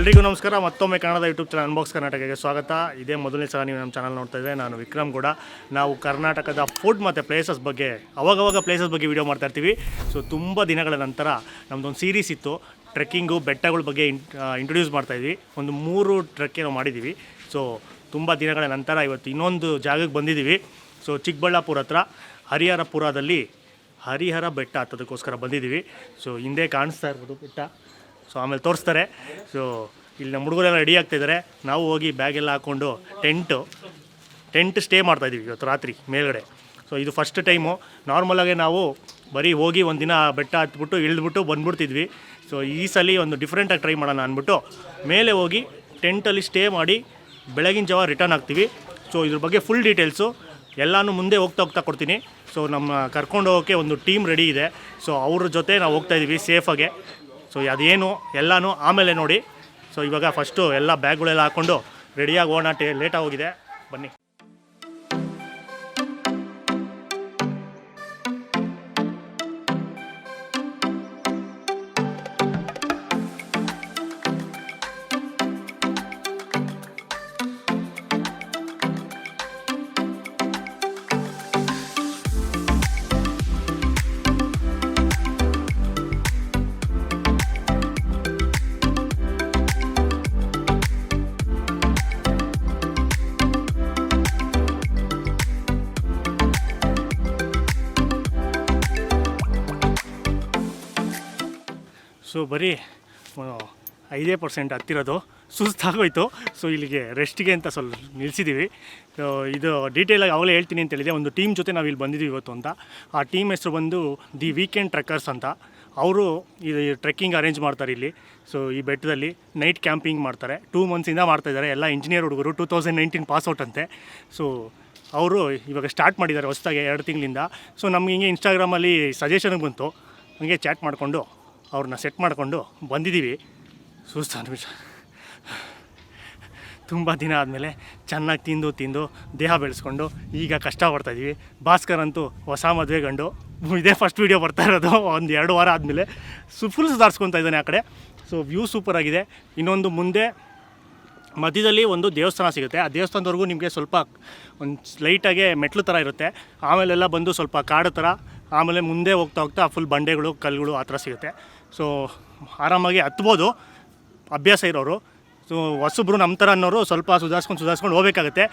ಎಲ್ರಿಗೂ ನಮಸ್ಕಾರ. ಮತ್ತೊಮ್ಮೆ ಕನ್ನಡದ ಯೂಟ್ಯೂಬ್ ಚಾನಲ್ ಅನ್ಬಾಕ್ಸ್ ಕರ್ನಾಟಕಕ್ಕೆ ಸ್ವಾಗತ. ಇದೇ ಮೊದಲನೇ ಸಲ ನೀವು ನಮ್ಮ ಚಾನಲ್ ನೋಡ್ತಾ ಇದ್ದರೆ ನಾನು ವಿಕ್ರಮ್ ಕೂಡ. ನಾವು ಕರ್ನಾಟಕದ ಫುಡ್ ಮತ್ತು ಪ್ಲೇಸಸ್ ಬಗ್ಗೆ ಅವಾಗವಾಗ ಪ್ಲೇಸಸ್ ಬಗ್ಗೆ ವೀಡಿಯೋ ಮಾಡ್ತಾ ಇರ್ತೀವಿ. ಸೊ ತುಂಬ ದಿನಗಳ ನಂತರ ನಮ್ಮದೊಂದು ಸೀರೀಸ್ ಇತ್ತು, ಟ್ರೆಕ್ಕಿಂಗು ಬೆಟ್ಟಗಳ ಬಗ್ಗೆ ಇಂಟ್ರೊಡ್ಯೂಸ್ ಮಾಡ್ತಾಯಿದ್ವಿ. ಒಂದು 3 ಟ್ರೆಕ್ ನಾವು ಮಾಡಿದ್ದೀವಿ. ಸೊ ತುಂಬ ದಿನಗಳ ನಂತರ ಇವತ್ತು ಇನ್ನೊಂದು ಜಾಗಕ್ಕೆ ಬಂದಿದ್ದೀವಿ. ಸೊ ಚಿಕ್ಕಬಳ್ಳಾಪುರ ಹತ್ರ ಹರಿಹರಪುರದಲ್ಲಿ ಹರಿಹರ ಬೆಟ್ಟ ಹತ್ತೋದಕ್ಕೋಸ್ಕರ ಬಂದಿದ್ದೀವಿ. ಸೊ ಹಿಂದೆ ಕಾಣಿಸ್ತಾ ಇರ್ಬೋದು ಬೆಟ್ಟ. ಸೊ ಆಮೇಲೆ ತೋರಿಸ್ತಾರೆ. ಸೊ ಇಲ್ಲಿ ನಮ್ಮ ಹುಡುಗರೆಲ್ಲ ರೆಡಿ ಆಗ್ತಾಯಿದ್ದಾರೆ. ನಾವು ಹೋಗಿ ಬ್ಯಾಗೆಲ್ಲ ಹಾಕ್ಕೊಂಡು ಟೆಂಟ್ ಸ್ಟೇ ಮಾಡ್ತಾಯಿದ್ದೀವಿ ಇವತ್ತು ರಾತ್ರಿ ಮೇಲ್ಗಡೆ. ಸೊ ಇದು ಫಸ್ಟ್ ಟೈಮು. ನಾರ್ಮಲಾಗೆ ನಾವು ಬರೀ ಹೋಗಿ ಒಂದು ದಿನ ಬೆಟ್ಟ ಹತ್ಬಿಟ್ಟು ಇಳಿದ್ಬಿಟ್ಟು ಬಂದ್ಬಿಡ್ತಿದ್ವಿ. ಸೊ ಈ ಸಲ ಒಂದು ಡಿಫ್ರೆಂಟಾಗಿ ಟ್ರೈ ಮಾಡೋಣ ಅಂದ್ಬಿಟ್ಟು ಮೇಲೆ ಹೋಗಿ ಟೆಂಟಲ್ಲಿ ಸ್ಟೇ ಮಾಡಿ ಬೆಳಗಿನ ಜಾವ ರಿಟರ್ನ್ ಆಗ್ತೀವಿ. ಸೊ ಇದ್ರ ಬಗ್ಗೆ ಫುಲ್ ಡೀಟೇಲ್ಸು ಎಲ್ಲನೂ ಮುಂದೆ ಹೋಗ್ತಾ ಕೊಡ್ತೀನಿ. ಸೊ ನಮ್ಮ ಕರ್ಕೊಂಡು ಹೋಗೋಕ್ಕೆ ಒಂದು ಟೀಮ್ ರೆಡಿ ಇದೆ. ಸೊ ಅವ್ರ ಜೊತೆ ನಾವು ಹೋಗ್ತಾಯಿದ್ದೀವಿ ಸೇಫಾಗೆ. ಸೊ ಅದೇನು ಎಲ್ಲನೂ ಆಮೇಲೆ ನೋಡಿ. ಸೊ ಇವಾಗ ಫಸ್ಟು ಎಲ್ಲ ಬ್ಯಾಗ್ಗಳೆಲ್ಲ ಹಾಕ್ಕೊಂಡು ರೆಡಿಯಾಗಿ ಹೋಗೋಣ. ಲೇಟಾಗಿ ಹೋಗಿದೆ, ಬನ್ನಿ. ಸೊ ಬರೀ 5% ಹತ್ತಿರೋದು ಸುಸ್ತಾಗೋಯ್ತು. ಸೊ ಇಲ್ಲಿಗೆ ರೆಸ್ಟಿಗೆ ಅಂತ ಸ್ವಲ್ಪ ನಿಲ್ಲಿಸಿದ್ದೀವಿ. ಇದು ಡೀಟೇಲಾಗಿ ಅವಾಗಲೇ ಹೇಳ್ತೀನಿ ಅಂತ ಹೇಳಿದೆ. ಒಂದು ಟೀಮ್ ಜೊತೆ ನಾವು ಇಲ್ಲಿ ಬಂದಿದ್ದೀವಿ ಇವತ್ತು ಅಂತ. ಆ ಟೀಮ್ ಹೆಸರು ಬಂದು ದಿ ವೀಕೆಂಡ್ ಟ್ರೆಕ್ಕರ್ಸ್ ಅಂತ. ಅವರು ಇದು ಟ್ರೆಕ್ಕಿಂಗ್ ಅರೇಂಜ್ ಮಾಡ್ತಾರೆ ಇಲ್ಲಿ. ಸೊ ಈ ಬೆಟ್ಟದಲ್ಲಿ ನೈಟ್ ಕ್ಯಾಂಪಿಂಗ್ ಮಾಡ್ತಾರೆ. 2 ಮಂತ್ಸಿಂದ ಮಾಡ್ತಾಯಿದ್ದಾರೆ. ಎಲ್ಲ ಇಂಜಿನಿಯರ್ ಹುಡುಗರು. 2019 ಪಾಸ್ಔಟ್ ಅಂತೆ. ಸೊ ಅವರು ಇವಾಗ ಸ್ಟಾರ್ಟ್ ಮಾಡಿದ್ದಾರೆ ಹೊಸದಾಗಿ 2 ತಿಂಗಳಿಂದ. ಸೊ ನಮ್ಗೆ ಹಿಂಗೆ ಇನ್ಸ್ಟಾಗ್ರಾಮಲ್ಲಿ ಸಜೆಷನ್ಗೆ ಬಂತು. ಹಂಗೆ ಚಾಟ್ ಮಾಡಿಕೊಂಡು ಅವ್ರನ್ನ ಸೆಟ್ ಮಾಡಿಕೊಂಡು ಬಂದಿದ್ದೀವಿ. ಸುಸ್ತು ನಿಮಿಷ. ತುಂಬ ದಿನ ಆದಮೇಲೆ ಚೆನ್ನಾಗಿ ತಿಂದು ದೇಹ ಬೆಳೆಸ್ಕೊಂಡು ಈಗ ಕಷ್ಟಪಡ್ತಾಯಿದ್ದೀವಿ. ಭಾಸ್ಕರ್ ಅಂತೂ ಹೊಸ ಮದುವೆ ಗಂಡು. ಇದೇ ಫಸ್ಟ್ ವೀಡಿಯೋ ಬರ್ತಾ ಇರೋದು. ಒಂದು 2 ವಾರ ಆದಮೇಲೆ ಫುಲ್ ಸುಧಾರಿಸ್ಕೊತಾ ಇದ್ದಾನೆ ಆ ಕಡೆ. ಸೊ ವ್ಯೂ ಸೂಪರಾಗಿದೆ. ಇನ್ನೊಂದು ಮುಂದೆ ಮಧ್ಯದಲ್ಲಿ ಒಂದು ದೇವಸ್ಥಾನ ಸಿಗುತ್ತೆ. ಆ ದೇವಸ್ಥಾನದವರೆಗೂ ನಿಮಗೆ ಸ್ವಲ್ಪ ಒಂದು ಲೈಟಾಗೆ ಮೆಟ್ಲು ಥರ ಇರುತ್ತೆ. ಆಮೇಲೆಲ್ಲ ಬಂದು ಸ್ವಲ್ಪ ಕಾಡು ಥರ. ಆಮೇಲೆ ಮುಂದೆ ಹೋಗ್ತಾ ಫುಲ್ ಬಂಡೆಗಳು ಕಲ್ಲುಗಳು ಆ ಥರ ಸಿಗುತ್ತೆ. ಸೊ ಆರಾಮಾಗಿ ಹತ್ಬೋದು ಅಭ್ಯಾಸ ಇರೋರು. ಸೊ ಹೊಸಬ್ರು ನಮ್ಮ ಥರ ಅನ್ನೋರು ಸ್ವಲ್ಪ ಸುಧಾರಿಸ್ಕೊಂಡು ಹೋಗ್ಬೇಕಾಗತ್ತೆ.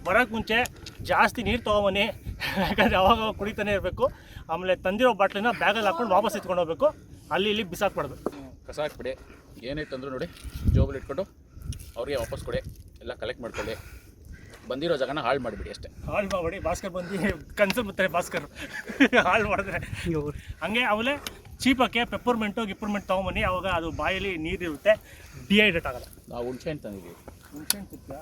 ಬರೋಕ್ಕೆ ಮುಂಚೆ ಜಾಸ್ತಿ ನೀರು ತೊಗೊಬನ್ನಿ, ಯಾಕಂದರೆ ಅವಾಗ ಕುಡಿತಾನೆ ಇರಬೇಕು. ಆಮೇಲೆ ತಂದಿರೋ ಬಾಟ್ಲಿನ ಬ್ಯಾಗಲ್ಲಿ ಹಾಕ್ಕೊಂಡು ವಾಪಸ್ ಎತ್ಕೊಂಡು ಹೋಗ್ಬೇಕು. ಅಲ್ಲಿ ಇಲ್ಲಿ ಬಿಸಾಕ್ಬಾರ್ದು. ಕಸ ಹಾಕ್ಬಿಡಿ. ಏನಾಯ್ತು ಅಂದರೂ ನೋಡಿ ಜೋಬಲ್ಲಿ ಇಟ್ಕೊಂಡು ಅವ್ರಿಗೆ ವಾಪಸ್ ಕೊಡಿ. ಎಲ್ಲ ಕಲೆಕ್ಟ್ ಮಾಡ್ಕೊಳ್ಳಿ. ಬಂದಿರೋ ಜಾಗನ ಹಾಳು ಮಾಡಿಬಿಡಿ ಅಷ್ಟೇ. ಹಾಳು ಮಾಡಬೇಡಿ. ಭಾಸ್ಕರ್ ಬಂದು ಕನ್ಸಲ್ ಬರ್ತಾರೆ. ಭಾಸ್ಕರ್ ಹಾಳು ಮಾಡಿದ್ರೆ ಹಂಗೆ. ಆಮೇಲೆ ಚೀಪಕ್ಕೆ ಗಿಪ್ಪರ್ಮೆಂಟ್ ತೊಗೊಂಬನ್ನಿ. ಅವಾಗ ಅದು ಬಾಯಲ್ಲಿ ನೀರಿರುತ್ತೆ, ಡಿಹೈಡ್ರೇಟ್ ಆಗೋಲ್ಲ. ನಾವು ಹುಣಸೆ ಹಣ್ಣು ತಂದಿದ್ದೀವಿ. ಹುಣಸೆ ಹಣ್ಣು ಸಿಗ್ತಾ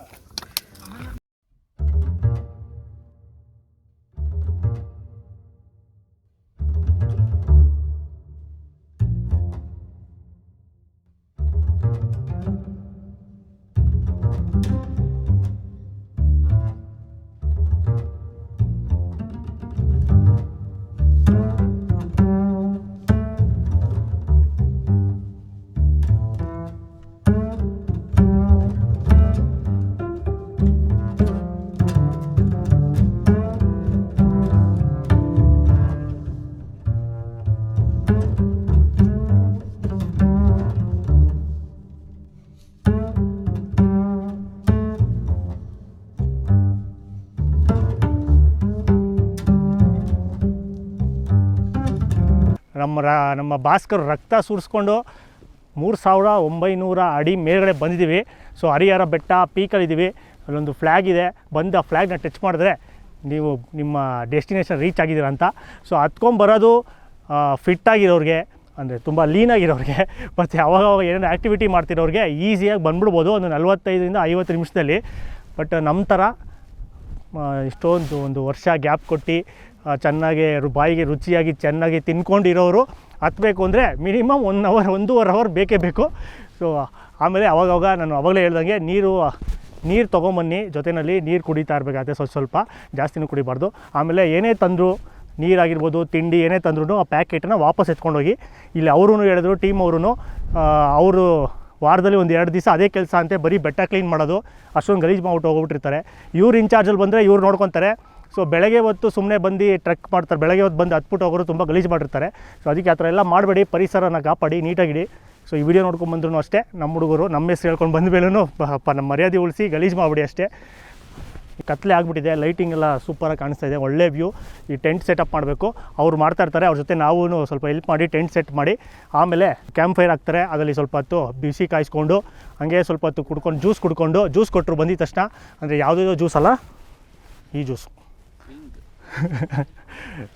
ನಮ್ಮ ಭಾಸ್ಕರ್ ರಕ್ತ ಸುರಿಸ್ಕೊಂಡು 3900 ಅಡಿ ಮೇಲ್ಗಡೆ ಬಂದಿದ್ದೀವಿ. ಸೊ ಹರಿಹರ ಬೆಟ್ಟ ಪೀಕಲ್ಲಿದ್ದೀವಿ. ಅಲ್ಲೊಂದು ಫ್ಲ್ಯಾಗ್ ಇದೆ. ಬಂದು ಆ ಫ್ಲ್ಯಾಗ್ನ ಟಚ್ ಮಾಡಿದ್ರೆ ನೀವು ನಿಮ್ಮ ಡೆಸ್ಟಿನೇಷನ್ ರೀಚ್ ಆಗಿದ್ದೀರ ಅಂತ. ಸೊ ಹತ್ಕೊಂಬರೋದು ಫಿಟ್ಟಾಗಿರೋರಿಗೆ, ಅಂದರೆ ತುಂಬ ಲೀನಾಗಿರೋರಿಗೆ, ಮತ್ತು ಅವಾಗ ಏನೇನು ಆ್ಯಕ್ಟಿವಿಟಿ ಮಾಡ್ತಿರೋರಿಗೆ ಈಸಿಯಾಗಿ ಬಂದ್ಬಿಡ್ಬೋದು ಒಂದು 45ರಿಂದ 50 ನಿಮಿಷದಲ್ಲಿ. ಬಟ್ ನಮ್ಮ ಥರ ಇಷ್ಟೊಂದು ಒಂದು ವರ್ಷ ಗ್ಯಾಪ್ ಕೊಟ್ಟು ಚೆನ್ನಾಗಿ ಬಾಯಿಗೆ ರುಚಿಯಾಗಿ ಚೆನ್ನಾಗಿ ತಿನ್ಕೊಂಡಿರೋರು ಹತ್ತಬೇಕು ಅಂದರೆ ಮಿನಿಮಮ್ 1 ಅವರ್ 1.5 ಅವರ್ ಬೇಕೇ ಬೇಕು. ಸೊ ಆಮೇಲೆ ಅವಾಗವಾಗ ನಾನು ಅವಾಗಲೇ ಹೇಳ್ದಂಗೆ ನೀರು ತೊಗೊಂಬನ್ನಿ, ಜೊತೆಯಲ್ಲಿ ನೀರು ಕುಡಿತಾ ಇರಬೇಕಾಗುತ್ತೆ, ಸ್ವಲ್ಪ ಜಾಸ್ತಿನೂ ಕುಡಿಬಾರ್ದು. ಆಮೇಲೆ ಏನೇ ತಂದರೂ ನೀರಾಗಿರ್ಬೋದು, ತಿಂಡಿ ಏನೇ ತಂದ್ರೂ ಆ ಪ್ಯಾಕೆಟನ್ನು ವಾಪಸ್ ಎತ್ಕೊಂಡೋಗಿ. ಇಲ್ಲಿ ಅವರೂ ಹೇಳಿದ್ರು, ಟೀಮ್ ಅವರು ವಾರದಲ್ಲಿ 1-2 ದಿವಸ ಅದೇ ಕೆಲಸ ಅಂತೆ, ಬರೀ ಬೆಟ್ಟ ಕ್ಲೀನ್ ಮಾಡೋದು, ಅಷ್ಟೊಂದು ಗಲೀಜು ಮಾಡ್ಬಿಟ್ಟು ಹೋಗ್ಬಿಟ್ಟಿರ್ತಾರೆ. ಇವ್ರು ಇನ್ಚಾರ್ಜಲ್ಲಿ ಬಂದರೆ ಇವ್ರು ನೋಡ್ಕೊತಾರೆ. ಸೊ ಬೆಳಗ್ಗೆ ಹೊತ್ತು ಸುಮ್ಮನೆ ಬಂದು ಟ್ರೆಕ್ ಮಾಡ್ತಾರೆ, ಬೆಳಗ್ಗೆ ಹೊತ್ತು ಬಂದು ಹತ್ಬಿಟ್ಟು ಹೋಗೋರು ತುಂಬ ಗಲೀಜು ಮಾಡಿರ್ತಾರೆ. ಸೊ ಅದಕ್ಕೆ ಆ ಥರ ಎಲ್ಲ ಮಾಡಬೇಡಿ, ಪರಿಸರನ ಕಾಪಾಡಿ, ನೀಟಾಗಿಡಿ. ಸೊ ಈ ವಿಡಿಯೋ ನೋಡ್ಕೊಂಡು ಬಂದ್ರೂ ಅಷ್ಟೇ, ನಮ್ಮ ಹುಡುಗರು ನಮ್ಮ ಹೆಸ್ರು ಹೇಳ್ಕೊಂಡು ಬಂದ ಮೇಲೂ ನಮ್ಮ ಮರ್ಯಾದೆ ಉಳಿಸಿ ಗಲೀಜು ಮಾಡಿಬಿಡಿ ಅಷ್ಟೇ. ಕತ್ಲೆ ಆಗಿಬಿಟ್ಟಿದೆ, ಲೈಟಿಂಗ್ ಎಲ್ಲ ಸೂಪರಾಗಿ ಕಾಣಿಸ್ತಾ ಇದೆ, ಒಳ್ಳೆ ವ್ಯೂ. ಈ ಟೆಂಟ್ ಸೆಟಪ್ ಮಾಡಬೇಕು, ಅವ್ರು ಮಾಡ್ತಾಯಿರ್ತಾರೆ, ಅವ್ರ ಜೊತೆ ನಾವು ಸ್ವಲ್ಪ ಹೆಲ್ಪ್ ಮಾಡಿ ಟೆಂಟ್ ಸೆಟ್ ಮಾಡಿ, ಆಮೇಲೆ ಕ್ಯಾಂಪ್ ಫೈರ್ ಹಾಕ್ತಾರೆ. ಅದರಲ್ಲಿ ಸ್ವಲ್ಪ ಹೊತ್ತು ಬಿಸಿ ಕಾಯಿಸ್ಕೊಂಡು ಹಾಗೆ ಸ್ವಲ್ಪ ಹೊತ್ತು ಕುಡ್ಕೊಂಡು ಜ್ಯೂಸ್ ಕೊಟ್ಟರು ಬಂದಿದ ತಕ್ಷಣ. ಅಂದರೆ ಯಾವುದೋ ಜ್ಯೂಸ್ ಅಲ್ಲ, ಈ ಜ್ಯೂಸು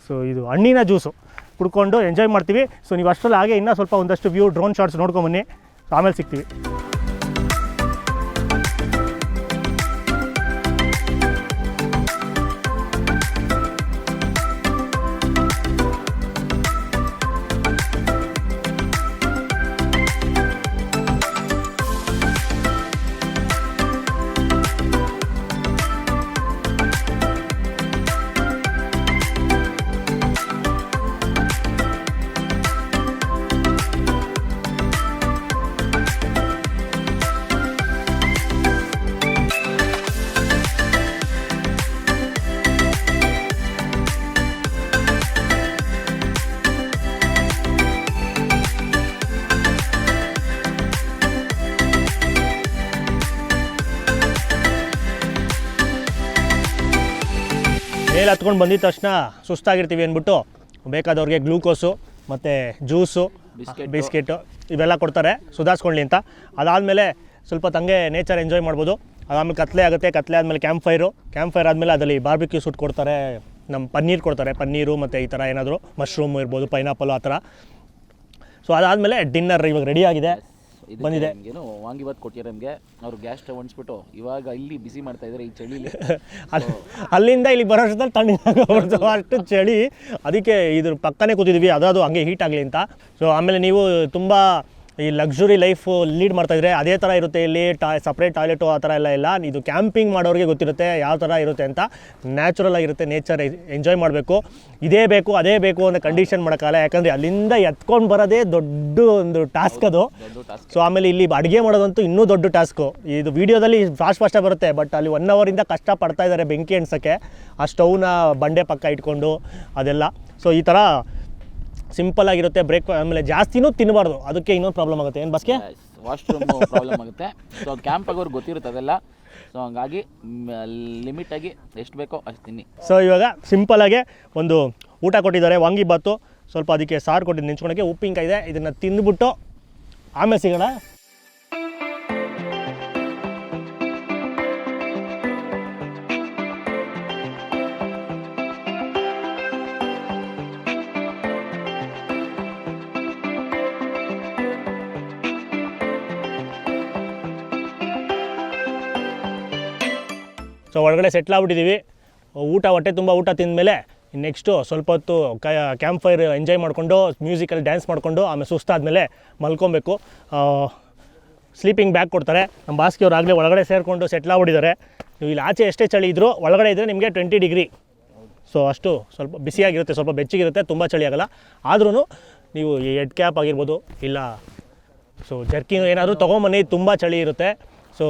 ಸೊ ಇದು ಹಣ್ಣಿನ ಜ್ಯೂಸು ಕುಡ್ಕೊಂಡು ಎಂಜಾಯ್ ಮಾಡ್ತೀವಿ. ಸೊ ನೀವು ಅಷ್ಟರಲ್ಲಿ ಹಾಗೆ ಇನ್ನೂ ಸ್ವಲ್ಪ ಒಂದಷ್ಟು ವ್ಯೂ ಡ್ರೋನ್ ಶಾಟ್ಸ್ ನೋಡ್ಕೊಂಬನ್ನಿ, ಆಮೇಲೆ ಸಿಗ್ತೀವಿ. ಮೇಲೆ ಹತ್ಕೊಂಡು ಬಂದಿದ ತಕ್ಷಣ ಸುಸ್ತಾಗಿರ್ತೀವಿ ಅಂದ್ಬಿಟ್ಟು ಬೇಕಾದವ್ರಿಗೆ ಗ್ಲೂಕೋಸು ಮತ್ತು ಜ್ಯೂಸು, ಬಿಸ್ಕೆಟು ಇವೆಲ್ಲ ಕೊಡ್ತಾರೆ ಸುಧಾರಿಸ್ಕೊಳ್ಳಿ ಅಂತ. ಅದಾದಮೇಲೆ ಸ್ವಲ್ಪ ತಂಗೆ ನೇಚರ್ ಎಂಜಾಯ್ ಮಾಡ್ಬೋದು. ಅದಾದಮೇಲೆ ಕತ್ಲೆ ಆಗುತ್ತೆ, ಕತ್ಲೆ ಆದಮೇಲೆ ಕ್ಯಾಂಪ್ ಫೈರ್ ಆದಮೇಲೆ ಅದರಲ್ಲಿ ಬಾರ್ಬಿಕ್ಯೂ ಸುಟ್ಟು ಕೊಡ್ತಾರೆ, ನಮ್ಮ ಪನ್ನೀರು ಮತ್ತು ಈ ಥರ ಏನಾದರೂ ಮಶ್ರೂಮ್ ಇರ್ಬೋದು, ಪೈನಾಪಲು ಆ ಥರ. ಸೊ ಅದಾದಮೇಲೆ ಡಿನ್ನರ್ ಇವಾಗ ರೆಡಿ ಆಗಿದೆ, ಬಂದಿದೆ. ಏನು ವಾಂಗಿಬಾತ್ ಕೊಟ್ಟಿದ್ದಾರೆ ನಮಗೆ, ಅವರು ಗ್ಯಾಸ್ ಸ್ಟವ್ ಹೊಂಚ್ಬಿಟ್ಟು ಇವಾಗ ಇಲ್ಲಿ ಬಿಸಿ ಮಾಡ್ತಾ ಇದ್ದಾರೆ ಈ ಚಳಿಲಿ. ಅಲ್ಲಿಂದ ಇಲ್ಲಿ ಬರೋ ಅಷ್ಟರಲ್ಲಿ ತಣ್ಣಗಾಗ್ಬಿಡ್ತು, ಅಷ್ಟು ಚಳಿ. ಅದಕ್ಕೆ ಇದ್ರ ಪಕ್ಕನೇ ಕೂತಿದ್ವಿ, ಅದು ಹಂಗೆ ಹೀಟ್ ಆಗಲಿ ಅಂತ. ಸೊ ಆಮೇಲೆ ನೀವು ತುಂಬ ಈ ಲಕ್ಸುರಿ ಲೈಫ್ ಲೀಡ್ ಮಾಡ್ತಾಯಿದ್ರೆ ಅದೇ ಥರ ಇರುತ್ತೆ. ಇಲ್ಲಿ ಸಪ್ರೇಟ್ ಟಾಯ್ಲೆಟು ಆ ಥರ ಎಲ್ಲ ಇಲ್ಲ. ಇದು ಕ್ಯಾಂಪಿಂಗ್ ಮಾಡೋರಿಗೆ ಗೊತ್ತಿರುತ್ತೆ ಯಾವ ಥರ ಇರುತ್ತೆ ಅಂತ. ನ್ಯಾಚುರಲ್ ಆಗಿರುತ್ತೆ, ನೇಚರ್ ಎಂಜಾಯ್ ಮಾಡಬೇಕು. ಇದೇ ಬೇಕು ಅದೇ ಬೇಕು ಅನ್ನೋ ಕಂಡೀಷನ್ ಮಾಡೋಕ್ಕಲ್ಲ, ಯಾಕಂದರೆ ಅಲ್ಲಿಂದ ಎತ್ಕೊಂಡು ಬರೋದೇ ದೊಡ್ಡ ಒಂದು ಟಾಸ್ಕ್ ಅದು. ಸೊ ಆಮೇಲೆ ಇಲ್ಲಿ ಅಡುಗೆ ಮಾಡೋದಂತೂ ಇನ್ನೂ ದೊಡ್ಡ ಟಾಸ್ಕು. ಇದು ವೀಡಿಯೋದಲ್ಲಿ ಫಾಸ್ಟಾಗಿ ಬರುತ್ತೆ, ಬಟ್ ಅಲ್ಲಿ 1 ಅವರಿಂದ ಕಷ್ಟ ಪಡ್ತಾ ಇದ್ದಾರೆ ಬೆಂಕಿ ಎಣ್ಸೋಕ್ಕೆ, ಆ ಸ್ಟವ್ನ ಬಂಡೆ ಪಕ್ಕ ಇಟ್ಕೊಂಡು ಅದೆಲ್ಲ. ಸೊ ಈ ಥರ ಸಿಂಪಲ್ ಆಗಿರುತ್ತೆ. ಆಮೇಲೆ ಜಾಸ್ತಿನೂ ತಿನ್ನಬಾರ್ದು, ಅದಕ್ಕೆ ಇನ್ನೊಂದು ಪ್ರಾಬ್ಲಮ್ ಆಗುತ್ತೆ. ಏನು ಬಸ್ಗೆ ವಾಶ್ರೂಮ್ ಪ್ರಾಬ್ಲಮ್ ಆಗುತ್ತೆ. ಸೊ ಕ್ಯಾಂಪ್ ಆಗೋರು ಗೊತ್ತಿರುತ್ತೆ ಅದೆಲ್ಲ. ಸೊ ಹಂಗಾಗಿ ಲಿಮಿಟಾಗಿ ಎಷ್ಟು ಬೇಕೋ ಅಷ್ಟು ತಿನ್ನಿ. ಸೊ ಇವಾಗ ಸಿಂಪಲಾಗೆ ಒಂದು ಊಟ ಕೊಟ್ಟಿದ್ದಾರೆ, ವಾಂಗಿಬಾತು, ಸ್ವಲ್ಪ ಅದಕ್ಕೆ ಸಾರು ಕೊಟ್ಟಿದ್ದು ನೆಂಚ್ಕೊಳಕ್ಕೆ, ಉಪ್ಪಿನಕಾಯಿ ಇದೆ. ಇದನ್ನು ತಿಂದುಬಿಟ್ಟು ಆಮೇಲೆ ಸಿಗೋಣ. ಸೊ ಒಳಗಡೆ ಸೆಟ್ಲಾಗ್ಬಿಟ್ಟಿದ್ದೀವಿ. ಹೊಟ್ಟೆ ತುಂಬ ಊಟ ತಿಂದಮೇಲೆ ನೆಕ್ಸ್ಟು ಸ್ವಲ್ಪ ಹೊತ್ತು ಕ್ಯಾಂಪ್ ಫೈರ್ ಎಂಜಾಯ್ ಮಾಡಿಕೊಂಡು ಮ್ಯೂಸಿಕಲ್ಲಿ ಡ್ಯಾನ್ಸ್ ಮಾಡಿಕೊಂಡು ಆಮೇಲೆ ಸುಸ್ತಾದಮೇಲೆ ಮಲ್ಕೊಬೇಕು. ಸ್ಲೀಪಿಂಗ್ ಬ್ಯಾಗ್ ಕೊಡ್ತಾರೆ. ನಮ್ಮ ಬಾಸ್ಕಿಯವ್ರು ಆಗಲೇ ಒಳಗಡೆ ಸೇರಿಕೊಂಡು ಸೆಟ್ಲಾಗ್ಬಿಟ್ಟಿದ್ದಾರೆ. ನೀವು ಇಲ್ಲಿ ಆಚೆ ಎಷ್ಟೇ ಚಳಿ ಇದ್ದರೂ ಒಳಗಡೆ ಇದ್ದರೆ ನಿಮಗೆ 20 ಡಿಗ್ರಿ. ಸೊ ಅಷ್ಟು ಸ್ವಲ್ಪ ಬಿಸಿಯಾಗಿರುತ್ತೆ, ಸ್ವಲ್ಪ ಬೆಚ್ಚಗಿರುತ್ತೆ, ತುಂಬ ಚಳಿ ಆಗೋಲ್ಲ. ಆದ್ರೂ ನೀವು ಹೆಡ್ ಕ್ಯಾಪ್ ಆಗಿರ್ಬೋದು, ಇಲ್ಲ ಸೊ ಜರ್ಕಿನ್ ಏನಾದರೂ ತೊಗೊಂಬನ್ನಿ, ತುಂಬ ಚಳಿ ಇರುತ್ತೆ. ಸೊ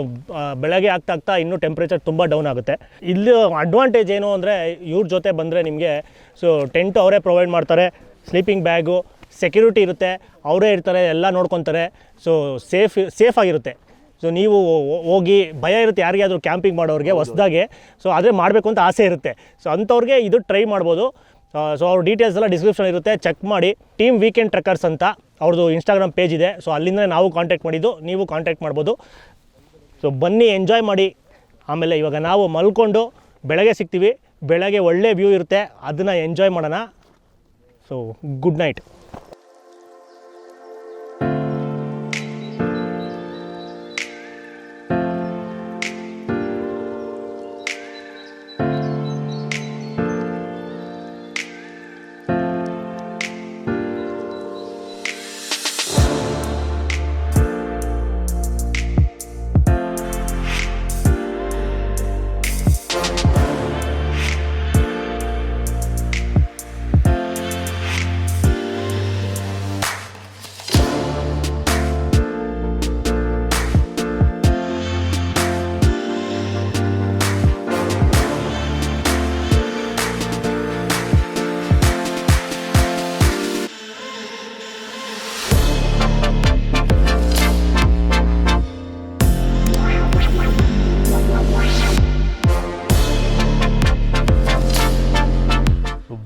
ಬೆಳಗ್ಗೆ ಆಗ್ತಾ ಇನ್ನೂ ಟೆಂಪ್ರೇಚರ್ ತುಂಬ ಡೌನ್ ಆಗುತ್ತೆ. ಇಲ್ಲಿ ಅಡ್ವಾಂಟೇಜ್ ಏನು ಅಂದರೆ ಇವ್ರ ಜೊತೆ ಬಂದರೆ ನಿಮಗೆ ಸೊ ಟೆಂಟು ಅವರೇ ಪ್ರೊವೈಡ್ ಮಾಡ್ತಾರೆ, ಸ್ಲೀಪಿಂಗ್ ಬ್ಯಾಗು, ಸೆಕ್ಯೂರಿಟಿ ಇರುತ್ತೆ, ಅವರೇ ಇರ್ತಾರೆ, ಎಲ್ಲ ನೋಡ್ಕೊತಾರೆ. ಸೊ ಸೇಫ್ ಆಗಿರುತ್ತೆ. ಸೊ ನೀವು ಹೋಗಿ ಭಯ ಇರುತ್ತೆ ಯಾರಿಗಾದರೂ ಕ್ಯಾಂಪಿಂಗ್ ಮಾಡೋರಿಗೆ ಹೊಸ್ದಾಗೆ. ಸೊ ಆದರೆ ಮಾಡಬೇಕು ಅಂತ ಆಸೆ ಇರುತ್ತೆ. ಸೊ ಅಂಥವ್ರಿಗೆ ಇದು ಟ್ರೈ ಮಾಡ್ಬೋದು. ಸೊ ಅವ್ರ ಡೀಟೇಲ್ಸ್ ಎಲ್ಲ ಡಿಸ್ಕ್ರಿಪ್ಷನ್ ಇರುತ್ತೆ, ಚೆಕ್ ಮಾಡಿ. ಟೀಮ್ ವೀಕೆಂಡ್ ಟ್ರೆಕ್ಕರ್ಸ್ ಅಂತ ಅವ್ರದ್ದು ಇನ್ಸ್ಟಾಗ್ರಾಮ್ ಪೇಜ್ ಇದೆ. ಸೊ ಅಲ್ಲಿಂದ ನಾವು ಕಾಂಟ್ಯಾಕ್ಟ್ ಮಾಡಿದ್ದು, ನೀವು ಕಾಂಟ್ಯಾಕ್ಟ್ ಮಾಡ್ಬೋದು. ಸೊ ಬನ್ನಿ, ಎಂಜಾಯ್ ಮಾಡಿ. ಆಮೇಲೆ ಇವಾಗ ನಾವು ಮಲ್ಕೊಂಡು ಬೆಳಗ್ಗೆ ಸಿಗ್ತೀವಿ. ಬೆಳಗ್ಗೆ ಒಳ್ಳೆ ವ್ಯೂ ಇರುತ್ತೆ, ಅದನ್ನು ಎಂಜಾಯ್ ಮಾಡೋಣ. So good night.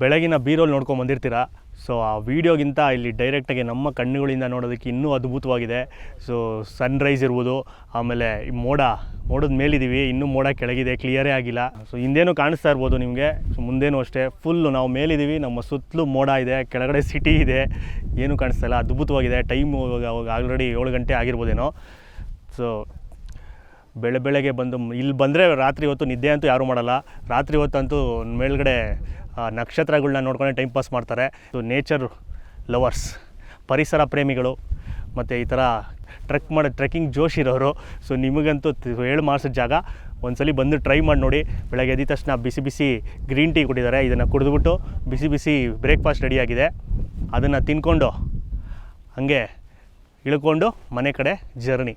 ಬೆಳಗಿನ ಬೀರೋಲ್ ನೋಡ್ಕೊಂಡು ಬಂದಿರ್ತೀರ. ಸೊ ಆ ವೀಡಿಯೋಗಿಂತ ಇಲ್ಲಿ ಡೈರೆಕ್ಟಾಗಿ ನಮ್ಮ ಕಣ್ಣುಗಳಿಂದ ನೋಡೋದಕ್ಕೆ ಇನ್ನೂ ಅದ್ಭುತವಾಗಿದೆ. ಸೊ ಸನ್ರೈಸ್ ಇರ್ಬೋದು, ಆಮೇಲೆ ಈ ಮೋಡದ ಮೇಲಿದ್ದೀವಿ, ಇನ್ನೂ ಮೋಡ ಕೆಳಗಿದೆ, ಕ್ಲಿಯರೇ ಆಗಿಲ್ಲ. ಸೊ ಹಿಂದೇನೂ ಕಾಣಿಸ್ತಾ ಇರ್ಬೋದು ನಿಮಗೆ. ಸೊ ಮುಂದೇನೂ ಅಷ್ಟೇ ಫುಲ್ಲು ನಾವು ಮೇಲಿದ್ದೀವಿ, ನಮ್ಮ ಸುತ್ತಲೂ ಮೋಡ ಇದೆ, ಕೆಳಗಡೆ ಸಿಟಿ ಇದೆ, ಏನೂ ಕಾಣಿಸ್ತಾ ಇಲ್ಲ. ಅದ್ಭುತವಾಗಿದೆ. ಟೈಮ್ ಅವಾಗ ಆಲ್ರೆಡಿ 7 ಗಂಟೆ ಆಗಿರ್ಬೋದೇನೋ. ಸೊ ಬೆಳಗ್ಗೆ ಬಂದು ಇಲ್ಲಿ ಬಂದರೆ ರಾತ್ರಿ ಹೊತ್ತು ನಿದ್ದೆ ಅಂತೂ ಯಾರೂ ಮಾಡಲ್ಲ. ರಾತ್ರಿ ಹೊತ್ತಂತೂ ಮೇಲ್ಗಡೆ ನಕ್ಷತ್ರಗಳನ್ನ ನೋಡ್ಕೊಂಡೆ ಟೈಮ್ ಪಾಸ್ ಮಾಡ್ತಾರೆ. ಸೊ ನೇಚರ್ ಲವರ್ಸ್, ಪರಿಸರ ಪ್ರೇಮಿಗಳು ಮತ್ತು ಈ ಥರ ಟ್ರೆಕ್ಕಿಂಗ್ ಜೋಶ್ ಇರೋರು. ಸೊ ನಿಮಗಂತೂ ಹೇಳಿ ಮಾಡಿಸೋ ಜಾಗ. ಒಂದ್ಸಲಿ ಬಂದು ಟ್ರೈ ಮಾಡಿ ನೋಡಿ. ಬೆಳಗ್ಗೆ ಎದ್ದ ತಕ್ಷಣ ಬಿಸಿ ಗ್ರೀನ್ ಟೀ ಕೊಟ್ಟಿದ್ದಾರೆ. ಇದನ್ನು ಕುಡಿದ್ಬಿಟ್ಟು ಬಿಸಿ ಬ್ರೇಕ್ಫಾಸ್ಟ್ ರೆಡಿಯಾಗಿದೆ. ಅದನ್ನು ತಿನ್ಕೊಂಡು ಹಾಗೆ ಇಳ್ಕೊಂಡು ಮನೆ ಕಡೆ ಜರ್ನಿ.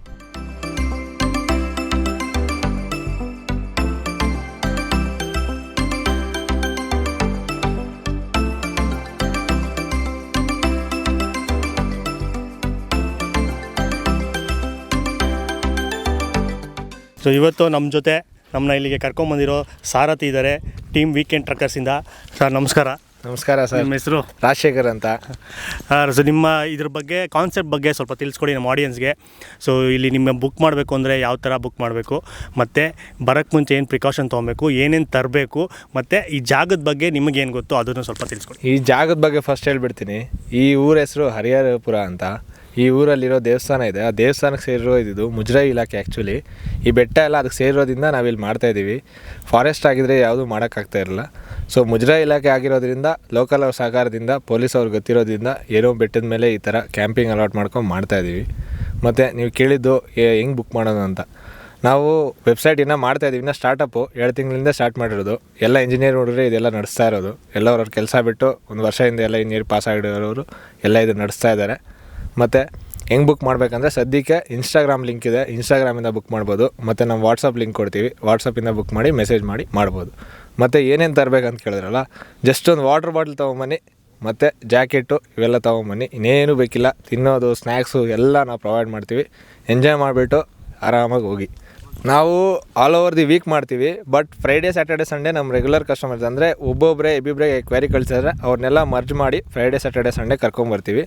ಸೊ ಇವತ್ತು ನಮ್ಮ ಜೊತೆ ನಮ್ಮನ್ನ ಇಲ್ಲಿಗೆ ಕರ್ಕೊಂಬಂದಿರೋ ಸಾರಥಿ ಇದ್ದಾರೆ, ಟೀಮ್ ವೀಕೆಂಡ್ ಟ್ರಕ್ಕರ್ಸಿಂದ. ಸರ್ ನಮಸ್ಕಾರ. ನಮಸ್ಕಾರ ಸರ್. ನಿಮ್ಮ ಹೆಸರು? ರಾಜಶೇಖರ್ ಅಂತ. ಸೊ ನಿಮ್ಮ ಇದ್ರ ಬಗ್ಗೆ, ಕಾನ್ಸೆಪ್ಟ್ ಬಗ್ಗೆ ಸ್ವಲ್ಪ ತಿಳಿಸ್ಕೊಡಿ ನಮ್ಮ ಆಡಿಯನ್ಸ್ಗೆ. ಸೊ ಇಲ್ಲಿ ನಿಮ್ಮ ಬುಕ್ ಮಾಡಬೇಕು ಅಂದರೆ ಯಾವ ಥರ ಬುಕ್ ಮಾಡಬೇಕು, ಮತ್ತು ಬರೋಕ್ಕೆ ಮುಂಚೆ ಏನು ಪ್ರಿಕಾಷನ್ ತೊಗೊಬೇಕು, ಏನೇನು ತರಬೇಕು, ಮತ್ತು ಈ ಜಾಗದ ಬಗ್ಗೆ ನಿಮಗೇನು ಗೊತ್ತು ಅದನ್ನು ಸ್ವಲ್ಪ ತಿಳಿಸ್ಕೊಡಿ. ಈ ಜಾಗದ ಬಗ್ಗೆ ಫಸ್ಟ್ ಹೇಳ್ಬಿಡ್ತೀನಿ. ಈ ಊರ ಹೆಸರು ಹರಿಹರಪುರ ಅಂತ. ಈ ಊರಲ್ಲಿರೋ ದೇವಸ್ಥಾನ ಇದೆ. ಆ ದೇವಸ್ಥಾನಕ್ಕೆ ಸೇರಿರೋ ಇದು ಮುಜರಾಯಿ ಇಲಾಖೆ. ಆ್ಯಕ್ಚುಲಿ ಈ ಬೆಟ್ಟ ಎಲ್ಲ ಅದಕ್ಕೆ ಸೇರಿರೋದ್ರಿಂದ ನಾವಿಲ್ಲಿ ಮಾಡ್ತಾಯಿದ್ದೀವಿ. ಫಾರೆಸ್ಟ್ ಆಗಿದ್ದರೆ ಯಾವುದೂ ಮಾಡೋಕ್ಕಾಗ್ತಾ ಇರಲ್ಲ. ಸೊ ಮುಜರಾಯಿ ಇಲಾಖೆ ಆಗಿರೋದ್ರಿಂದ, ಲೋಕಲ್ ಅವ್ರ ಸಹಕಾರದಿಂದ, ಪೊಲೀಸ್ ಅವ್ರಿಗೆ ಗೊತ್ತಿರೋದ್ರಿಂದ ಏನೋ ಬೆಟ್ಟದ ಮೇಲೆ ಈ ಥರ ಕ್ಯಾಂಪಿಂಗ್ ಅಲಾಟ್ ಮಾಡ್ಕೊಂಡು ಮಾಡ್ತಾಯಿದ್ದೀವಿ. ಮತ್ತು ನೀವು ಕೇಳಿದ್ದು ಹೆಂಗೆ ಬುಕ್ ಮಾಡೋದು ಅಂತ, ನಾವು ವೆಬ್ಸೈಟ್ ಇನ್ನೂ ಮಾಡ್ತಾಯಿದ್ದೀವಿ. ಇನ್ನೂ ಸ್ಟಾರ್ಟಪ್ಪು 2 ತಿಂಗಳಿಂದ ಸ್ಟಾರ್ಟ್ ಮಾಡಿರೋದು. ಎಲ್ಲ ಇಂಜಿನಿಯರ್ ಹುಡುಗರೆ ಇದೆಲ್ಲ ನಡೆಸ್ತಾ ಇರೋದು. ಎಲ್ಲ ಅವ್ರವ್ರ ಕೆಲಸ ಬಿಟ್ಟು 1 ವರ್ಷದಿಂದ ಎಲ್ಲ ಇಂಜಿನಿಯರ್ ಪಾಸ್ ಆಗಿರೋರು ಎಲ್ಲ ಇದು ನಡೆಸ್ತಾ ಇದ್ದಾರೆ. ಮತ್ತು ಹೆಂಗೆ ಬುಕ್ ಮಾಡಬೇಕಂದ್ರೆ ಸದ್ಯಕ್ಕೆ ಇನ್ಸ್ಟಾಗ್ರಾಮ್ ಲಿಂಕ್ ಇದೆ, ಇನ್ಸ್ಟಾಗ್ರಾಮಿಂದ ಬುಕ್ ಮಾಡ್ಬೋದು. ಮತ್ತು ನಾವು ವಾಟ್ಸಪ್ ಲಿಂಕ್ ಕೊಡ್ತೀವಿ, ವಾಟ್ಸಪ್ಪಿಂದ ಬುಕ್ ಮಾಡಿ ಮೆಸೇಜ್ ಮಾಡಿ ಮಾಡ್ಬೋದು. ಮತ್ತು ಏನೇನು ತರಬೇಕಂತ ಕೇಳಿದ್ರಲ್ಲ, ಜಸ್ಟ್ ಒಂದು ವಾಟರ್ ಬಾಟಲ್ ತೊಗೊಂಬನ್ನಿ, ಮತ್ತು ಜಾಕೆಟು ಇವೆಲ್ಲ ತೊಗೊಂಬನ್ನಿ. ಇನ್ನೇನು ಬೇಕಿಲ್ಲ. ತಿನ್ನೋದು, ಸ್ನ್ಯಾಕ್ಸು ಎಲ್ಲ ನಾವು ಪ್ರೊವೈಡ್ ಮಾಡ್ತೀವಿ. ಎಂಜಾಯ್ ಮಾಡಿಬಿಟ್ಟು ಆರಾಮಾಗಿ ಹೋಗಿ. ನಾವು ಆಲ್ ಓವರ್ ದಿ ವೀಕ್ ಮಾಡ್ತೀವಿ. ಬಟ್ ಫ್ರೈಡೇ, ಸ್ಯಾಟರ್ಡೆ, ಸಂಡೇ ನಮ್ಮ ರೆಗ್ಯುಲರ್ ಕಸ್ಟಮರ್ಸ್ ಅಂದರೆ ಇಬ್ಬಿಬ್ಬರೇ ಕ್ವೈರಿ ಕಳಿಸಿದ್ರೆ ಅವ್ರನ್ನೆಲ್ಲ ಮರ್ಜ್ ಮಾಡಿ ಫ್ರೈಡೇ, ಸ್ಯಾಟರ್ಡೆ, ಸಂಡೇ ಕರ್ಕೊಂಬರ್ತೀವಿ.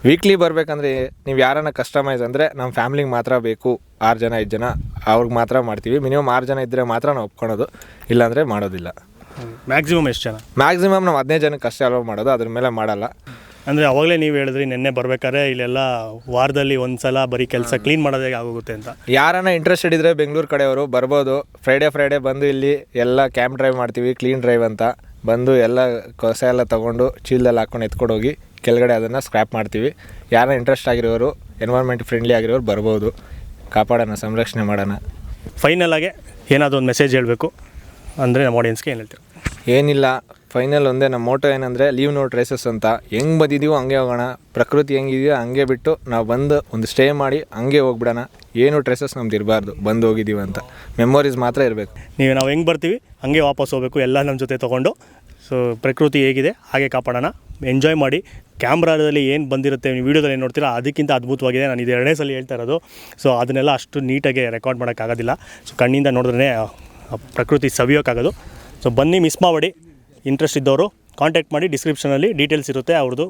ವೀಕ್ಲಿ ಬರಬೇಕಂದ್ರೆ ನೀವು ಯಾರನ್ನ ಕಸ್ಟಮೈಸ್ ಅಂದರೆ ನಮ್ಮ ಫ್ಯಾಮ್ಲಿಗೆ ಮಾತ್ರ ಬೇಕು, 6 ಜನ 5 ಜನ ಅವ್ರಿಗೆ ಮಾತ್ರ ಮಾಡ್ತೀವಿ. ಮಿನಿಮಮ್ 6 ಜನ ಇದ್ದರೆ ಮಾತ್ರ ನಾವು ಒಪ್ಕೊಳೋದು, ಇಲ್ಲಾಂದರೆ ಮಾಡೋದಿಲ್ಲ. ಮ್ಯಾಕ್ಸಿಮಮ್ ಎಷ್ಟು ಜನ? ಮ್ಯಾಕ್ಸಿಮಮ್ ನಾವು 15 ಜನಕ್ಕೆ ಅಷ್ಟೇ ಅಲೋ ಮಾಡೋದು, ಅದ್ರ ಮೇಲೆ ಮಾಡಲ್ಲ. ಅಂದರೆ ಅವಾಗಲೇ ನೀವು ಹೇಳಿದ್ರಿ ನೆನ್ನೆ ಬರ್ಬೇಕಾದ್ರೆ ಇಲ್ಲೆಲ್ಲ ವಾರದಲ್ಲಿ ಒಂದು ಸಲ ಬರೀ ಕೆಲಸ ಕ್ಲೀನ್ ಮಾಡೋದೇ ಆಗೋಗುತ್ತೆ ಅಂತ. ಯಾರನ್ನ ಇಂಟ್ರೆಸ್ಟೆಡ್ ಇದ್ದರೆ ಬೆಂಗಳೂರು ಕಡೆಯವರು ಬರ್ಬೋದು. ಫ್ರೈಡೇ ಬಂದು ಇಲ್ಲಿ ಎಲ್ಲ ಕ್ಯಾಂಪ್ ಡ್ರೈವ್ ಮಾಡ್ತೀವಿ, ಕ್ಲೀನ್ ಡ್ರೈವ್ ಅಂತ. ಬಂದು ಎಲ್ಲ ಕಸ ಎಲ್ಲ ತೊಗೊಂಡು ಚೀಲದಲ್ಲಿ ಹಾಕ್ಕೊಂಡು ಎತ್ಕೊಂಡು ಹೋಗಿ ಕೆಳಗಡೆ ಅದನ್ನು ಸ್ಕ್ರ್ಯಾಪ್ ಮಾಡ್ತೀವಿ. ಯಾರನ್ನ ಇಂಟ್ರೆಸ್ಟ್ ಆಗಿರೋರು, ಎನ್ವೈರ್ಮೆಂಟ್ ಫ್ರೆಂಡ್ಲಿ ಆಗಿರೋರು ಬರ್ಬೋದು. ಕಾಪಾಡೋಣ, ಸಂರಕ್ಷಣೆ ಮಾಡೋಣ. ಫೈನಲ್ ಆಗಿ ಏನಾದರೂ ಒಂದು ಮೆಸೇಜ್ ಹೇಳಬೇಕು ಅಂದರೆ ನಮ್ಮ ಆಡಿಯನ್ಸ್ಗೆ ಏನು ಹೇಳ್ತೀವಿ? ಏನಿಲ್ಲ, ಫೈನಲ್ ಒಂದೇ ನಮ್ಮ ಮೋಟೋ ಏನಂದರೆ ಲೀವ್ ನೋ ಟ್ರೇಸಸ್ ಅಂತ. ಹೆಂಗೆ ಬಂದಿದ್ದೀವೋ ಹಂಗೆ ಹೋಗೋಣ. ಪ್ರಕೃತಿ ಹೆಂಗಿದೆಯೋ ಹಂಗೆ ಬಿಟ್ಟು ನಾವು ಬಂದು ಒಂದು ಸ್ಟೇ ಮಾಡಿ ಹಂಗೆ ಹೋಗ್ಬಿಡೋಣ. ಏನು ಟ್ರೇಸಸ್ ನಮ್ದು ಇರಬಾರ್ದು, ಬಂದು ಹೋಗಿದ್ದೀವಿ ಅಂತ ಮೆಮೊರೀಸ್ ಮಾತ್ರ ಇರಬೇಕು. ನಾವು ಹೆಂಗೆ ಬರ್ತೀವಿ ಹಂಗೆ ವಾಪಸ್ ಹೋಗಬೇಕು, ಎಲ್ಲ ನಮ್ಮ ಜೊತೆ ತೊಗೊಂಡು. ಸೊ ಪ್ರಕೃತಿ ಹೇಗಿದೆ ಹಾಗೆ ಕಾಪಾಡೋಣ, ಎಂಜಾಯ್ ಮಾಡಿ. ಕ್ಯಾಮ್ರಾದಲ್ಲಿ ಏನು ಬಂದಿರುತ್ತೆ, ನೀವು ವೀಡಿಯೋದಲ್ಲಿ ಏನು ನೋಡ್ತೀರಾ ಅದಕ್ಕಿಂತ ಅದ್ಭುತವಾಗಿದೆ. ನಾನು ಇದು 2ನೇ ಸಲ ಹೇಳ್ತಾ ಇರೋದು. ಸೊ ಅದನ್ನೆಲ್ಲ ಅಷ್ಟು ನೀಟಾಗಿ ರೆಕಾರ್ಡ್ ಮಾಡೋಕ್ಕಾಗೋದಿಲ್ಲ. ಸೊ ಕಣ್ಣಿಂದ ನೋಡಿದ್ರೆ ಪ್ರಕೃತಿ ಸವಿಯೋಕ್ಕಾಗೋದು. ಸೊ ಬನ್ನಿ, ಮಿಸ್ ಮಾಡಬೇಡಿ. ಇಂಟ್ರೆಸ್ಟ್ ಇದ್ದವರು ಕಾಂಟ್ಯಾಕ್ಟ್ ಮಾಡಿ, ಡಿಸ್ಕ್ರಿಪ್ಷನಲ್ಲಿ ಡೀಟೇಲ್ಸ್ ಇರುತ್ತೆ ಅವ್ರದ್ದು.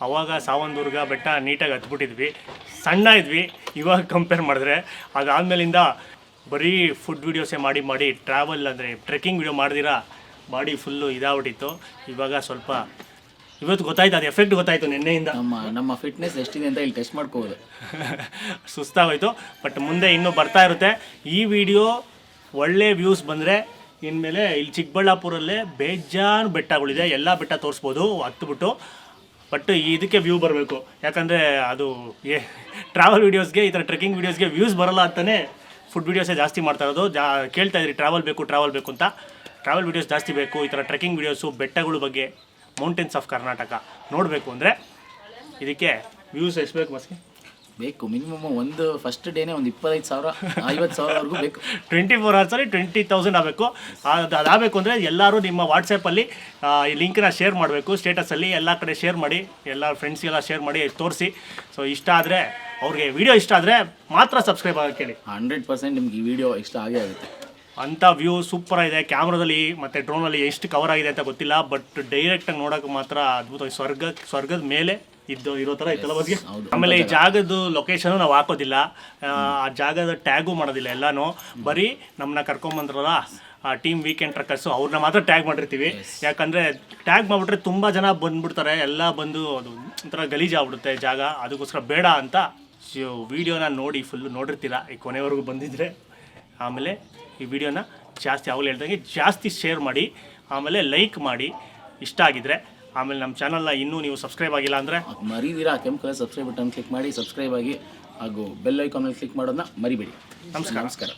ಅವಾಗ ಸಾವಂದುರ್ಗ ಬೆಟ್ಟ ನೀಟಾಗಿ ಹತ್ಬಿಟ್ಟಿದ್ವಿ, ಸಣ್ಣ ಇದ್ವಿ. ಇವಾಗ ಕಂಪೇರ್ ಮಾಡಿದ್ರೆ ಅದಾದಮೇಲಿಂದ ಬರೀ ಫುಡ್ ವೀಡಿಯೋಸೇ ಮಾಡಿ ಟ್ರಾವೆಲ್ ಅಂದರೆ ಟ್ರೆಕ್ಕಿಂಗ್ ವೀಡಿಯೋ ಮಾಡ್ದಿರಾ ಬಾಡಿ ಫುಲ್ಲು ಇದಾಗ್ಬಿಟ್ಟಿತ್ತು. ಇವಾಗ ಸ್ವಲ್ಪ ಇವತ್ತು ಗೊತ್ತಾಯ್ತು, ಅದು ಎಫೆಕ್ಟ್ ಗೊತ್ತಾಯಿತು ನಿನ್ನೆಯಿಂದ. ನಮ್ಮ ಫಿಟ್ನೆಸ್ ಎಷ್ಟಿದೆ ಅಂತ ಇಲ್ಲಿ ಟೆಸ್ಟ್ ಮಾಡ್ಕೋಬೋದು. ಸುಸ್ತಾಗೋಯ್ತು. ಬಟ್ ಮುಂದೆ ಇನ್ನೂ ಬರ್ತಾ ಇರುತ್ತೆ. ಈ ವಿಡಿಯೋ ಒಳ್ಳೆ ವ್ಯೂಸ್ ಬಂದರೆ ಇನ್ಮೇಲೆ ಇಲ್ಲಿ ಚಿಕ್ಕಬಳ್ಳಾಪುರಲ್ಲೇ ಬೇಜಾನು ಬೆಟ್ಟಗಳಿದೆ, ಎಲ್ಲ ಬೆಟ್ಟ ತೋರಿಸ್ಬೋದು ಹತ್ಬಿಟ್ಟು. ಬಟ್ ಇದಕ್ಕೆ ವ್ಯೂ ಬರಬೇಕು, ಯಾಕಂದರೆ ಅದು ಟ್ರಾವೆಲ್ ವೀಡಿಯೋಸ್ಗೆ, ಈ ಥರ ಟ್ರೆಕ್ಕಿಂಗ್ ವೀಡಿಯೋಸ್ಗೆ ವ್ಯೂಸ್ ಬರೋಲ್ಲ ಅಂತಲೇ ಫುಡ್ ವೀಡಿಯೋಸೇ ಜಾಸ್ತಿ ಮಾಡ್ತಾ ಇರೋದು. ಕೇಳ್ತಾ ಇದ್ರಿ ಟ್ರಾವೆಲ್ ಬೇಕು ಅಂತ. ಟ್ರಾವೆಲ್ ವೀಡಿಯೋಸ್ ಜಾಸ್ತಿ ಬೇಕು. ಈ ಥರ ಟ್ರೆಕ್ಕಿಂಗ್ ವೀಡಿಯೋಸು, ಬೆಟ್ಟಗಳ ಬಗ್ಗೆ, ಮೌಂಟೇನ್ಸ್ ಆಫ್ ಕರ್ನಾಟಕ ನೋಡಬೇಕು ಅಂದರೆ ಇದಕ್ಕೆ ವ್ಯೂಸ್ ಎಷ್ಟು ಬೇಕು ಮಸ್ಗೆ? ಬೇಕು ಮಿನಿಮಮ್ ಒಂದು ಫಸ್ಟ್ ಡೇನೇ ಒಂದು 25,000 50,000ವರೆಗೂ ಬೇಕು. 24 hours 20,000 ಆಗಬೇಕು. ಅದಾಗಬೇಕು ಅಂದರೆ ಎಲ್ಲರೂ ನಿಮ್ಮ ವಾಟ್ಸಪ್ಪಲ್ಲಿ ಈ ಲಿಂಕ್ನ ಶೇರ್ ಮಾಡಬೇಕು, ಸ್ಟೇಟಸಲ್ಲಿ ಎಲ್ಲ ಕಡೆ ಶೇರ್ ಮಾಡಿ, ಎಲ್ಲ ಫ್ರೆಂಡ್ಸ್ಗೆಲ್ಲ ಶೇರ್ ಮಾಡಿ ತೋರಿಸಿ. ಸೊ ಇಷ್ಟ ಆದರೆ ಅವ್ರಿಗೆ ವಿಡಿಯೋ ಇಷ್ಟ ಆದರೆ ಮಾತ್ರ ಸಬ್ಸ್ಕ್ರೈಬ್ ಆಗೋಕ್ಕೆ ಹೇಳಿ. 100% ನಿಮ್ಗೆ ಈ ವಿಡಿಯೋ ಇಷ್ಟ ಆಗೇ ಆಗುತ್ತೆ. ಅಂಥ ವ್ಯೂ ಸೂಪರಾಗಿದೆ. ಕ್ಯಾಮ್ರಾದಲ್ಲಿ ಮತ್ತು ಡ್ರೋನಲ್ಲಿ ಎಷ್ಟು ಕವರ್ ಆಗಿದೆ ಅಂತ ಗೊತ್ತಿಲ್ಲ, ಬಟ್ ಡೈರೆಕ್ಟಾಗಿ ನೋಡೋಕೆ ಮಾತ್ರ ಅದ್ಭುತ. ಸ್ವರ್ಗದ ಮೇಲೆ ಇರೋ ಥರ ಇತ್ತಲ್ಲ ಬಸ್ಗೆ. ಆಮೇಲೆ ಈ ಜಾಗದ ಲೊಕೇಶನು ನಾವು ಹಾಕೋದಿಲ್ಲ, ಆ ಜಾಗದ ಟ್ಯಾಗೂ ಮಾಡೋದಿಲ್ಲ. ಎಲ್ಲನೂ ಬರೀ ನಮ್ಮನ್ನ ಕರ್ಕೊಂಬಂದ್ರಲ್ಲ ಆ ಟೀಮ್ ವೀಕೆಂಡ್ ಟ್ರಕ್ಕರ್ಸು, ಅವ್ರನ್ನ ಮಾತ್ರ ಟ್ಯಾಗ್ ಮಾಡಿರ್ತೀವಿ. ಯಾಕಂದರೆ ಟ್ಯಾಗ್ ಮಾಡಿಬಿಟ್ರೆ ತುಂಬ ಜನ ಬಂದುಬಿಡ್ತಾರೆ, ಎಲ್ಲ ಬಂದು ಅದು ಒಂಥರ ಗಲೀಜಾಗ್ಬಿಡುತ್ತೆ ಜಾಗ. ಅದಕ್ಕೋಸ್ಕರ ಬೇಡ ಅಂತ ವೀಡಿಯೋನ ನೋಡಿ ಫುಲ್ಲು ನೋಡಿರ್ತೀರ ಈ ಕೊನೆವರೆಗೂ ಬಂದಿದ್ದರೆ. ಆಮೇಲೆ ಈ ವಿಡಿಯೋನ ಜಾಸ್ತಿ ಅವಳು ಹೇಳ್ದಂಗೆ ಜಾಸ್ತಿ ಶೇರ್ ಮಾಡಿ, ಆಮೇಲೆ ಲೈಕ್ ಮಾಡಿ ಇಷ್ಟ ಆಗಿದ್ರೆ. ಆಮೇಲೆ ನಮ್ಮ ಚಾನಲ್ನ ಇನ್ನೂ ನೀವು ಸಬ್ಸ್ಕ್ರೈಬ್ ಆಗಿಲ್ಲ ಅಂದರೆ ಮರಿದಿರಾ ಕೆಂಪು ಕಲರ್ ಸಬ್ಸ್ಕ್ರೈಬ್ ಬಟನ್ ಕ್ಲಿಕ್ ಮಾಡಿ ಸಬ್ಸ್ಕ್ರೈಬ್ ಆಗಿ, ಹಾಗೂ ಬೆಲ್ ಐಕಾನ್ ಮೇಲೆ ಕ್ಲಿಕ್ ಮಾಡೋದನ್ನ ಮರಿಬೇಡಿ. ನಮಸ್ಕಾರ.